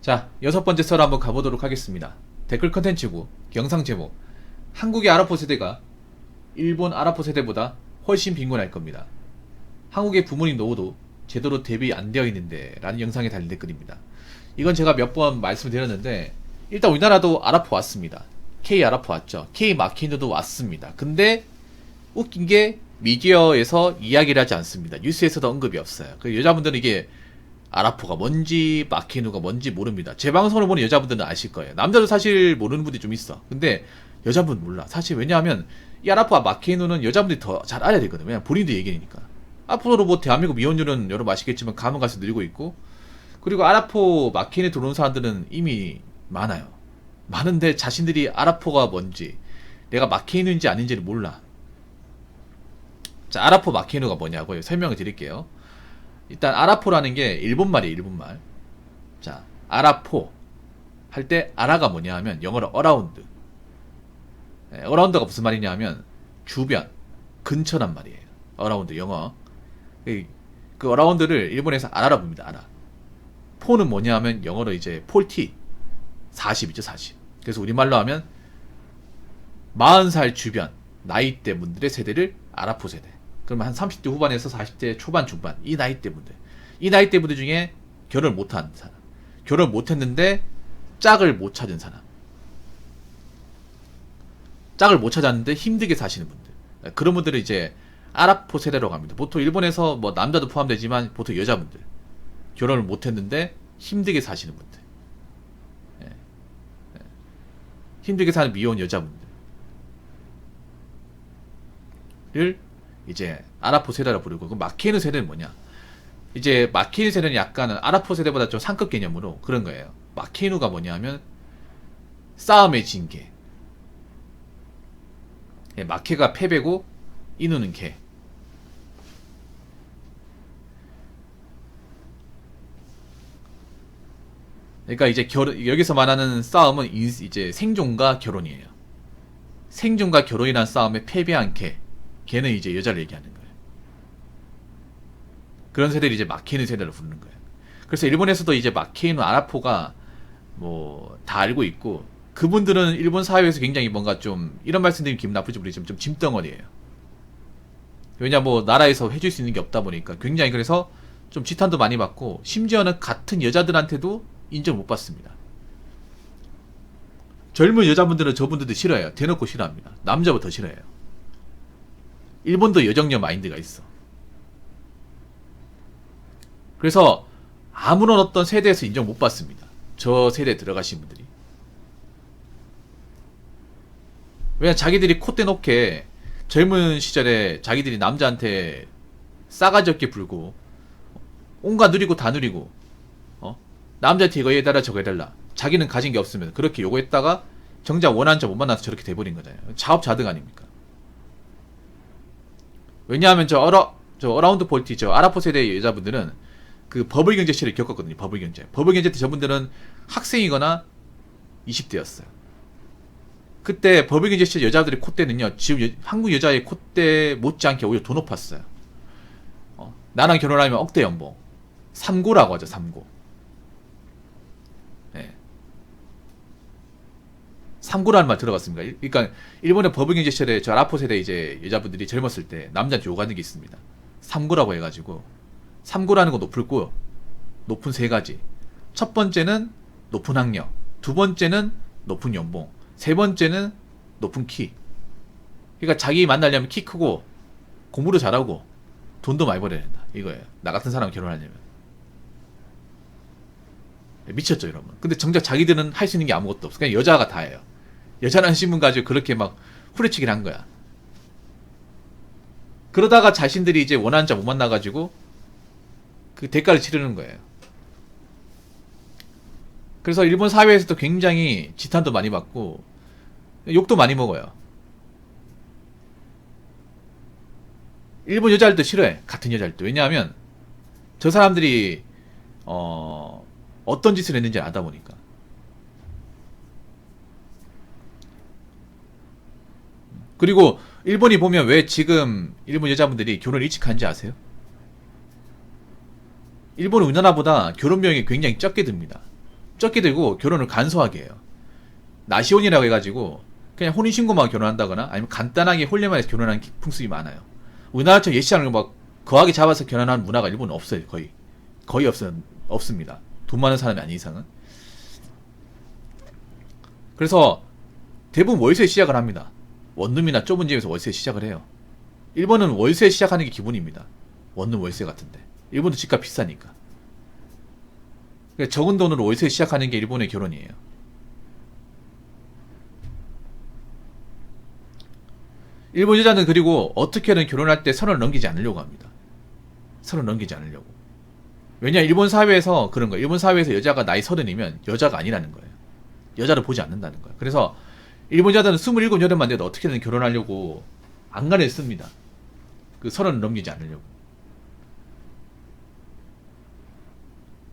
자, 6번째 썰 한번 가보도록 하겠습니다. 댓글 컨텐츠고 영상 제목: 한국의 아랍포 세대가 일본 아랍포 세대보다 훨씬 빈곤할 겁니다. 한국의 부모님 노후도 제대로 대비 안 되어 있는데 라는 영상에 달린 댓글입니다. 이건 제가 몇 번 말씀드렸는데, 일단 우리나라도 아랍포 왔습니다. K 아랍포 왔죠. K 마키누도 왔습니다. 근데 웃긴 게 미디어에서 이야기를 하지 않습니다. 뉴스에서도 언급이 없어요. 그 여자분들은 이게 아라포가 뭔지 마키누가 뭔지 모릅니다. 제 방송을 보는 여자분들은 아실 거예요. 남자도 사실 모르는 분들이 좀 있어. 근데 여자분 몰라. 사실 왜냐하면 이 아라포와 마키누는 여자분들이 더 잘 알아야 되거든. 왜냐면 본인도 얘기니까. 앞으로 뭐 대한민국 미혼율은 여러분 아시겠지만 가면 갈수록 늘고 있고, 그리고 아라포 마키누 들어온 사람들은 이미 많아요. 많은데 자신들이 아라포가 뭔지, 내가 마키누인지 아닌지를 몰라. 자, 아라포 마키누가 뭐냐고요? 설명을 드릴게요. 일단 아라포라는 게 일본말이에요. 일본말. 자, 아라포 할 때 아라가 뭐냐 하면 영어로 어라운드. 어라운드가 무슨 말이냐 하면 주변, 근처란 말이에요. 어라운드 영어. 그 어라운드를 일본에서 아라라 부릅니다. 아라. 포는 뭐냐 하면 영어로 이제 폴티 40이죠. 40. 그래서 우리말로 하면 40살 주변 나이대 분들의 세대를 아라포 세대. 그러면 한 30대 후반에서 40대 초반 중반, 이 나이대 분들, 이 나이대 분들 중에 결혼을 못한 사람, 결혼을 못했는데 짝을 못 찾은 사람, 짝을 못 찾았는데 힘들게 사시는 분들, 그런 분들을 이제 아라포 세대라고 합니다. 보통 일본에서 뭐 남자도 포함되지만 보통 여자분들, 결혼을 못했는데 힘들게 사시는 분들, 힘들게 사는 미혼 여자분들을 이제 아라포 세대라 부르고, 그 마키누 세대는 뭐냐? 이제 마키누 세대는 약간은 아라포 세대보다 좀 상급 개념으로 그런 거예요. 마키누가 뭐냐면 싸움의 징계. 마케가 패배고 이누는 개. 그러니까 이제 여기서 말하는 싸움은 이제 생존과 결혼이에요. 생존과 결혼이란 싸움에 패배한 개. 걔는 이제 여자를 얘기하는 거예요. 그런 세대를 이제 마키누 세대로 부르는 거예요. 그래서 일본에서도 이제 마키누, 아라포가 뭐 다 알고 있고, 그분들은 일본 사회에서 굉장히 뭔가 좀, 이런 말씀드리면 기분 나쁠지 모르겠지만 좀 짐덩어리예요. 왜냐 뭐 나라에서 해줄 수 있는 게 없다 보니까 굉장히, 그래서 좀 지탄도 많이 받고, 심지어는 같은 여자들한테도 인정 못 받습니다. 젊은 여자분들은 저분들도 싫어해요. 대놓고 싫어합니다. 남자보다 더 싫어해요. 일본도 여정녀 마인드가 있어. 그래서 아무런 어떤 세대에서 인정 못 받습니다. 저 세대에 들어가신 분들이. 왜냐, 자기들이 콧대 높게 젊은 시절에 자기들이 남자한테 싸가지 없게 굴고, 온갖 누리고 다 누리고, 남자한테 이거 해달라 저거 해달라, 자기는 가진 게 없으면 그렇게 요구했다가 정작 원하는 자 못 만나서 저렇게 돼버린 거잖아요. 자업자득 아닙니까? 왜냐하면 저 어라운드 폴티, 저 아라포 세대의 여자분들은 그 버블 경제 시를 겪었거든요. 버블 경제. 버블 경제 때 저분들은 학생이거나 20대였어요. 그때 버블 경제 시절 여자들의 콧대는요, 지금 한국 여자의 콧대 못지않게 오히려 더 높았어요. 나랑 결혼하면 억대 연봉. 삼고라고 하죠. 삼고. 네. 삼고라는 말 들어봤습니까? 그러니까 일본의 버블 경제 시절에 저 아라포 세대 이제 여자분들이 젊었을 때 남자한테 요구하는 게 있습니다. 삼고라고 해가지고, 삼고라는 거 높은 세 가지. 첫 번째는 높은 학력, 두 번째는 높은 연봉, 세 번째는 높은 키. 그러니까 자기 만나려면 키 크고 공부도 잘하고 돈도 많이 벌어야 된다, 이거예요. 나 같은 사람 결혼하려면. 미쳤죠 여러분. 근데 정작 자기들은 할 수 있는 게 아무것도 없어. 그냥 여자가 다예요. 여자라는 신분 가지고 그렇게 막 후려치기를 한 거야. 그러다가 자신들이 이제 원하는 자 못 만나가지고 그 대가를 치르는 거예요. 그래서 일본 사회에서도 굉장히 지탄도 많이 받고 욕도 많이 먹어요. 일본 여자들도 싫어해. 같은 여자들도. 왜냐하면 저 사람들이 어떤 짓을 했는지 알다 보니까. 그리고 일본이 보면 왜 지금 일본 여자분들이 결혼을 일찍 하는지 아세요? 일본은 우리나라보다 결혼 비용이 굉장히 적게 듭니다. 적게 들고 결혼을 간소하게 해요. 나시혼이라고 해가지고 그냥 혼인신고만 결혼한다거나 아니면 간단하게 홀례만 해서 결혼하는 풍습이 많아요. 우리나라처럼 예시하는 거 막 거하게 잡아서 결혼하는 문화가 일본은 없어요. 거의 없습니다. 돈 많은 사람이 아닌 이상은. 그래서 대부분 월세 시작을 합니다. 원룸이나 좁은 집에서 월세 시작을 해요. 일본은 월세 시작하는 게 기본입니다. 원룸 월세 같은데. 일본도 집값 비싸니까. 그러니까 적은 돈으로 월세 시작하는 게 일본의 결혼이에요. 일본 여자는 그리고 어떻게든 결혼할 때 선을 넘기지 않으려고 합니다. 선을 넘기지 않으려고. 왜냐, 일본 사회에서 그런 거예요. 일본 사회에서 여자가 나이 30이면 여자가 아니라는 거예요. 여자를 보지 않는다는 거예요. 그래서 일본 여자는 27, 8만 돼도 어떻게든 결혼하려고 안간을 씁니다. 그 선을 넘기지 않으려고.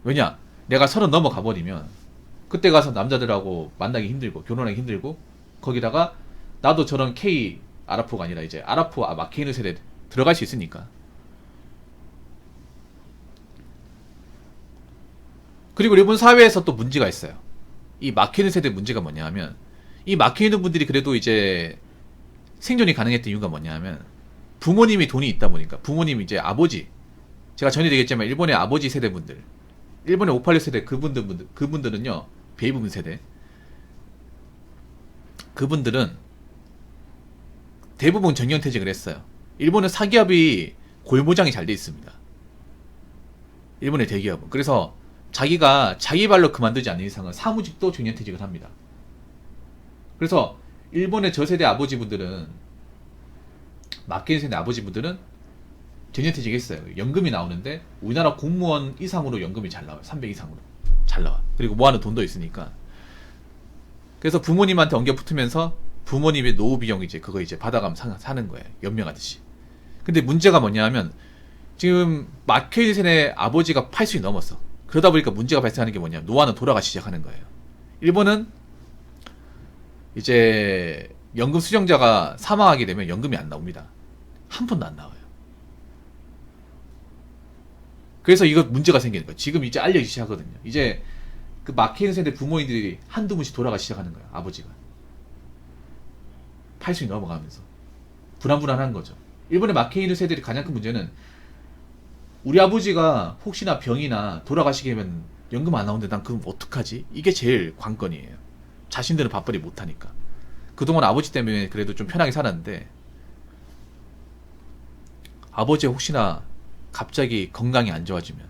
왜냐, 내가 30 넘어가 버리면 그때 가서 남자들하고 만나기 힘들고 결혼하기 힘들고, 거기다가 나도 저런 K 아라포가 아니라 이제 아라포 마케이누 세대 들어갈 수 있으니까. 그리고 일본 사회에서 또 문제가 있어요. 이 마케이누 세대 문제가 뭐냐 하면, 이 마케이누 분들이 그래도 이제 생존이 가능했던 이유가 뭐냐 하면, 부모님이 돈이 있다 보니까, 부모님이 이제 아버지, 제가 전에 얘기했지만 일본의 아버지 세대분들, 일본의 586 세대 그분들은요, 베이비붐 세대, 그분들은 대부분 정년퇴직을 했어요. 일본은 사기업이 골모장이 잘 돼 있습니다. 일본의 대기업은. 그래서 자기가 자기 발로 그만두지 않는 이상은 사무직도 정년퇴직을 합니다. 그래서 일본의 저세대 아버지분들은, 마케인 세대 아버지분들은 정년퇴직 했어요. 연금이 나오는데 우리나라 공무원 이상으로 연금이 잘 나와요. 300 이상으로 잘 나와. 그리고 모아는 돈도 있으니까. 그래서 부모님한테 엉겨 붙으면서 부모님의 노후 비용 이제 그거 이제 받아가면서 사는 거예요. 연명하듯이. 근데 문제가 뭐냐 하면, 지금 마케인 세대 아버지가 80이 넘었어. 그러다 보니까 문제가 발생하는 게 뭐냐, 노화는 돌아가기 시작하는 거예요. 일본은 이제 연금 수령자가 사망하게 되면 연금이 안 나옵니다. 한 푼도 안 나와요. 그래서 이거 문제가 생기는 거예요. 지금 이제 알려지기 시작하거든요. 이제 그 마케인 세대 부모님들이 한두 분씩 돌아가기 시작하는 거예요. 아버지가 80이 넘어가면서 불안불안한 거죠. 일본의 마케인 세대의 가장 큰 문제는, 우리 아버지가 혹시나 병이나 돌아가시게 되면 연금 안 나오는데 난 그럼 어떡하지? 이게 제일 관건이에요. 자신들은 밥벌이 못하니까. 그동안 아버지 때문에 그래도 좀 편하게 살았는데, 아버지가 혹시나 갑자기 건강이 안 좋아지면,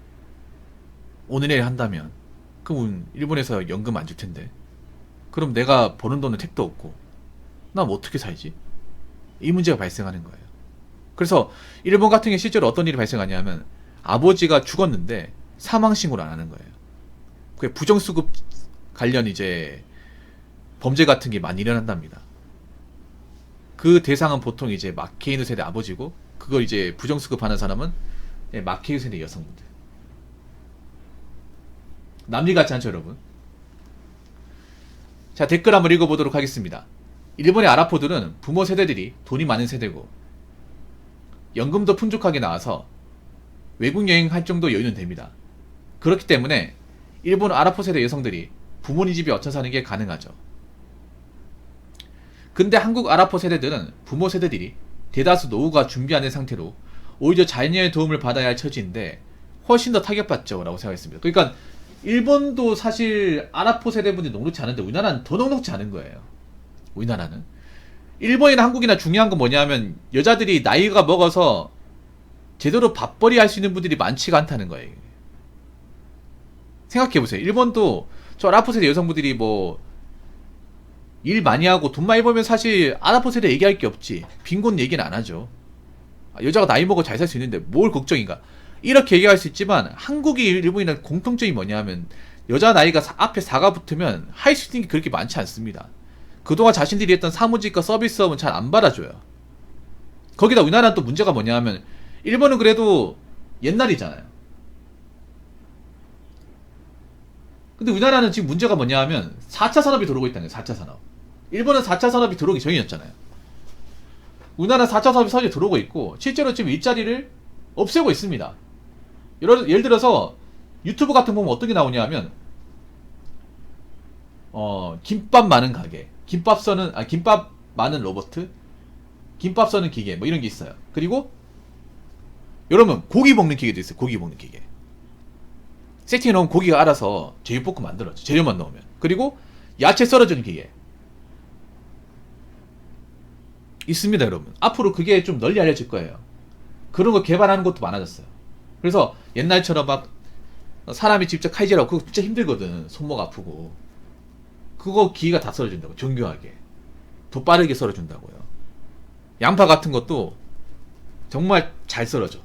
오늘 내일 한다면, 그럼 일본에서 연금 안 줄 텐데, 그럼 내가 버는 돈은 택도 없고 난 어떻게 살지? 이 문제가 발생하는 거예요. 그래서 일본 같은 게 실제로 어떤 일이 발생하냐면, 아버지가 죽었는데 사망신고를 안 하는 거예요. 그게 부정수급 관련 이제 범죄 같은 게 많이 일어난답니다. 그 대상은 보통 이제 마케이누 세대 아버지고, 그걸 이제 부정수급하는 사람은 마케이누 세대 여성분들. 남일 같지 않죠, 여러분? 자, 댓글 한번 읽어보도록 하겠습니다. 일본의 아라포들은 부모 세대들이 돈이 많은 세대고, 연금도 풍족하게 나와서 외국 여행할 정도 여유는 됩니다. 그렇기 때문에 일본 아라포 세대 여성들이 부모님 집에 얹혀 사는 게 가능하죠. 근데 한국 아라포 세대들은 부모 세대들이 대다수 노후가 준비 안 된 상태로 오히려 자녀의 도움을 받아야 할 처지인데 훨씬 더 타격받죠 라고 생각했습니다. 그러니까 일본도 사실 아라포 세대분들이 녹록지 않은데 우리나라는 더 녹록지 않은 거예요. 우리나라는. 일본이나 한국이나 중요한 건 뭐냐면, 여자들이 나이가 먹어서 제대로 밥벌이 할 수 있는 분들이 많지가 않다는 거예요. 생각해보세요. 일본도 저 아라포 세대 여성분들이 뭐 일 많이 하고 돈 많이 벌면 사실 아라포 세대 얘기할 게 없지. 빈곤 얘기는 안 하죠. 여자가 나이 먹어 잘 살 수 있는데 뭘 걱정인가. 이렇게 얘기할 수 있지만, 한국이 일본이랑 공통점이 뭐냐 하면, 여자 나이가 앞에 4가 붙으면 할 수 있는 게 그렇게 많지 않습니다. 그동안 자신들이 했던 사무직과 서비스업은 잘 안 받아줘요. 거기다 우리나라는 또 문제가 뭐냐 하면, 일본은 그래도 옛날이잖아요. 근데 우리나라는 지금 문제가 뭐냐 하면 4차 산업이 들어오고 있다는 거예요. 4차 산업. 일본은 4차 산업이 들어오기 전이었잖아요. 우리나라는 4차 산업이 서서히 들어오고 있고, 실제로 지금 일자리를 없애고 있습니다. 예를 들어서 유튜브 같은 거 보면 어떤 게 나오냐 하면, 김밥 많은 가게, 김밥 많은 로버트, 김밥 써는 기계, 뭐 이런 게 있어요. 그리고 여러분 고기 볶는 기계도 있어요. 고기 볶는 기계. 세팅해 놓으면 고기가 알아서 제육볶음 만들어져. 재료만 넣으면. 그리고 야채 썰어주는 기계 있습니다, 여러분. 앞으로 그게 좀 널리 알려질 거예요. 그런 거 개발하는 것도 많아졌어요. 그래서 옛날처럼 막 사람이 직접 칼질하고 그거 진짜 힘들거든. 손목 아프고. 그거 기계가 다 썰어준다고. 정교하게. 더 빠르게 썰어준다고요. 양파 같은 것도 정말 잘 썰어줘.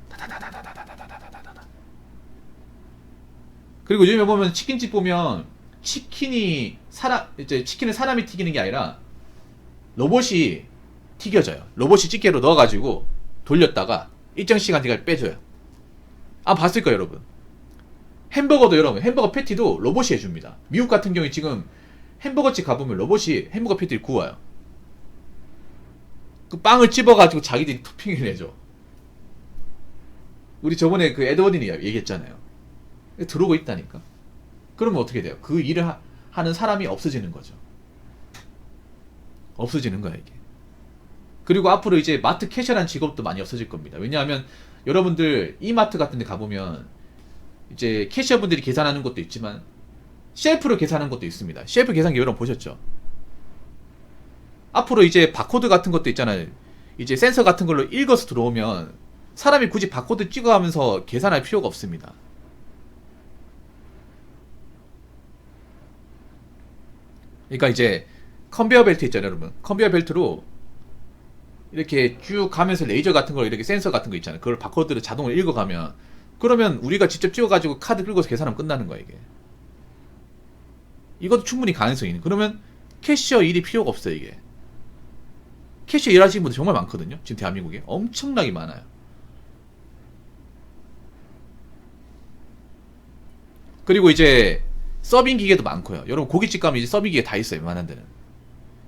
다다다다다다다다다다다다. 그리고 요즘에 보면 치킨집 보면 치킨을 사람이 튀기는 게 아니라 로봇이 튀겨져요. 로봇이 집게로 넣어가지고 돌렸다가 일정 시간 뒤가 빼줘요. 봤을 거예요, 여러분. 햄버거도 여러분, 햄버거 패티도 로봇이 해줍니다. 미국 같은 경우에 지금 햄버거집 가보면 로봇이 햄버거 패티를 구워요. 그 빵을 찝어가지고 자기들이 토핑을 해줘. 우리 저번에 그 에드워든이 얘기했잖아요. 들어오고 있다니까. 그러면 어떻게 돼요? 그 일을 하는 사람이 없어지는 거죠. 없어지는 거야, 이게. 그리고 앞으로 이제 마트 캐셔라는 직업도 많이 없어질 겁니다. 왜냐하면 여러분들 이마트 같은 데 가보면 이제 캐셔분들이 계산하는 것도 있지만 셰프로 계산하는 것도 있습니다. 셰프 계산기 여러분 보셨죠? 앞으로 이제 바코드 같은 것도 있잖아요. 이제 센서 같은 걸로 읽어서 들어오면 사람이 굳이 바코드 찍어가면서 계산할 필요가 없습니다. 그러니까 이제 컨베어 벨트 있잖아요, 여러분. 컨베어 벨트로 이렇게 쭉 가면서 레이저 같은 거, 이렇게 센서 같은 거 있잖아요. 그걸 바코드를 자동으로 읽어가면, 그러면 우리가 직접 찍어가지고 카드 긁어서 계산하면 끝나는 거야, 이게. 이것도 충분히 가능성이 있는. 그러면 캐시어 일이 필요가 없어요, 이게. 캐시어 일하시는 분들 정말 많거든요, 지금 대한민국에. 엄청나게 많아요. 그리고 이제 서빙 기계도 많고요. 여러분 고깃집 가면 이제 서빙 기계 다 있어요, 웬만한 데는.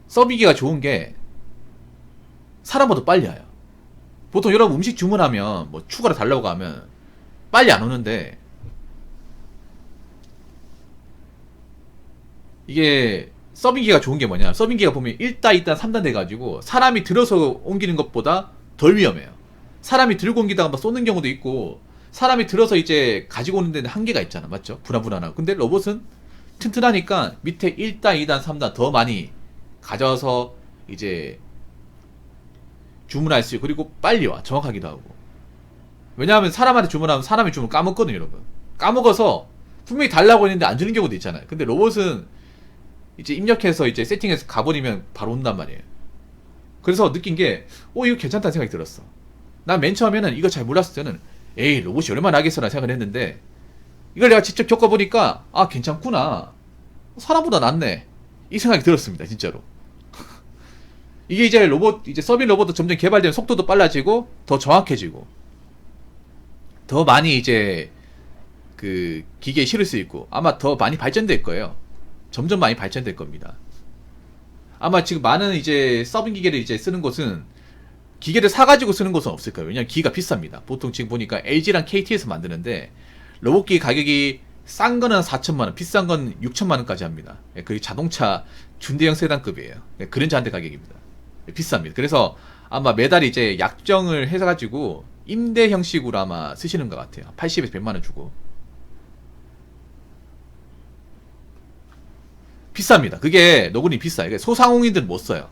서빙 기계가 좋은 게 사람보다 빨리 와요. 보통 여러분 음식 주문하면 뭐 추가로 달라고 하면 빨리 안 오는데, 이게 서빙 기계가 좋은 게 뭐냐, 서빙 기계가 보면 1단, 2단, 3단 돼가지고 사람이 들어서 옮기는 것보다 덜 위험해요. 사람이 들고 옮기다가 막 쏘는 경우도 있고, 사람이 들어서 이제 가지고 오는 데는 한계가 있잖아, 맞죠? 불안불안하고. 근데 로봇은 튼튼하니까 밑에 1단, 2단, 3단 더 많이 가져와서 이제 주문할 수 있고, 그리고 빨리 와, 정확하기도 하고. 왜냐하면 사람한테 주문하면 사람이 주문 까먹거든요, 여러분. 까먹어서 분명히 달라고 했는데 안 주는 경우도 있잖아요. 근데 로봇은 이제 입력해서 이제 세팅해서 가버리면 바로 온단 말이에요. 그래서 느낀 게, 이거 괜찮다는 생각이 들었어. 난 맨 처음에는 이거 잘 몰랐을 때는, 에이, 로봇이 얼마나 하겠어라 생각을 했는데, 이걸 내가 직접 겪어보니까, 괜찮구나. 사람보다 낫네. 이 생각이 들었습니다, 진짜로. 이게 이제 이제 서빙 로봇도 점점 개발되면 속도도 빨라지고, 더 정확해지고, 더 많이 이제, 그, 기계에 실을 수 있고, 아마 더 많이 발전될 거예요. 점점 많이 발전될 겁니다. 아마 지금 많은 이제 서빙 기계를 이제 쓰는 곳은, 기계를 사가지고 쓰는 곳은 없을 거예요. 왜냐면 기계가 비쌉니다. 보통 지금 보니까 LG랑 KT에서 만드는데, 로봇기 가격이 싼 거는 4천만원, 비싼 건 6천만원까지 합니다. 그게 자동차 준대형 세단급이에요. 그런 잔대 가격입니다. 비쌉니다. 그래서 아마 매달 이제 약정을 해가지고 임대 형식으로 아마 쓰시는 것 같아요. 80에서 100만원 주고. 비쌉니다. 그게 노근이 비싸요. 소상공인들은 못 써요.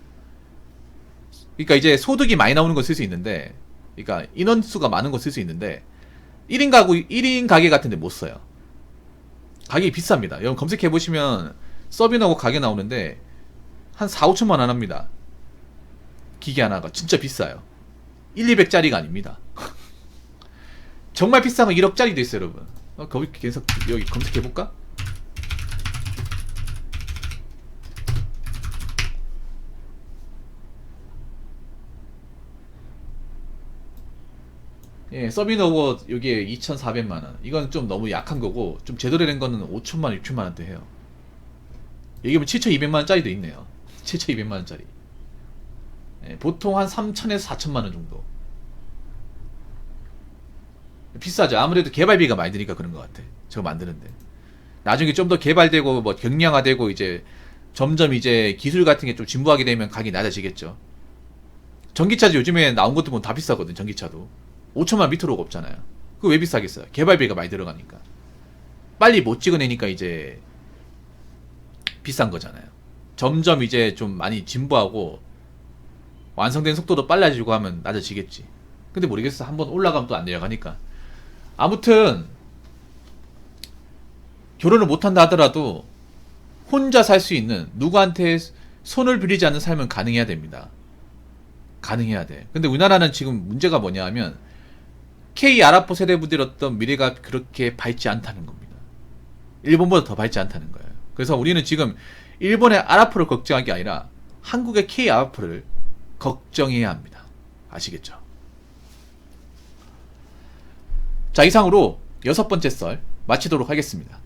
그러니까 이제 소득이 많이 나오는 건 쓸 수 있는데, 그러니까 인원수가 많은 건 쓸 수 있는데, 1인 가게 같은 데 못 써요. 가격이 비쌉니다. 여러분 검색해보시면 서빙하고 가게 나오는데 한 4, 5천만 원 합니다. 기계 하나가 진짜 비싸요. 1, 200짜리가 아닙니다. 정말 비싼 거 1억짜리도 있어요, 여러분. 거기 계속 여기 검색해볼까? 예, 서빙로봇 여기에 2,400만원. 이건 좀 너무 약한 거고, 좀 제대로 된 거는 5천만원, 6천만원대 해요. 여기 보면 7,200만원짜리도 있네요. 7,200만원짜리. 예, 보통 한 3천에서 4천만원 정도. 비싸죠. 아무래도 개발비가 많이 드니까 그런 것 같아. 저거 만드는데. 나중에 좀 더 개발되고 뭐 경량화되고 이제 점점 이제 기술 같은 게 좀 진보하게 되면 가격이 낮아지겠죠. 전기차도 요즘에 나온 것도 보면 다 비싸거든. 전기차도 5천만 밑으로가 없잖아요. 그거 왜 비싸겠어요? 개발비가 많이 들어가니까. 빨리 못 찍어내니까 이제 비싼 거잖아요. 점점 이제 좀 많이 진보하고 완성된 속도도 빨라지고 하면 낮아지겠지. 근데 모르겠어. 한번 올라가면 또 안 내려가니까. 아무튼 결혼을 못한다 하더라도 혼자 살 수 있는, 누구한테 손을 빌리지 않는 삶은 가능해야 됩니다. 가능해야 돼. 근데 우리나라는 지금 문제가 뭐냐 하면 K 아랍포 세대분들의 어떤 미래가 그렇게 밝지 않다는 겁니다. 일본보다 더 밝지 않다는 거예요. 그래서 우리는 지금 일본의 아랍포를 걱정한 게 아니라 한국의 K 아랍포를 걱정해야 합니다. 아시겠죠? 자, 이상으로 6번째 썰 마치도록 하겠습니다.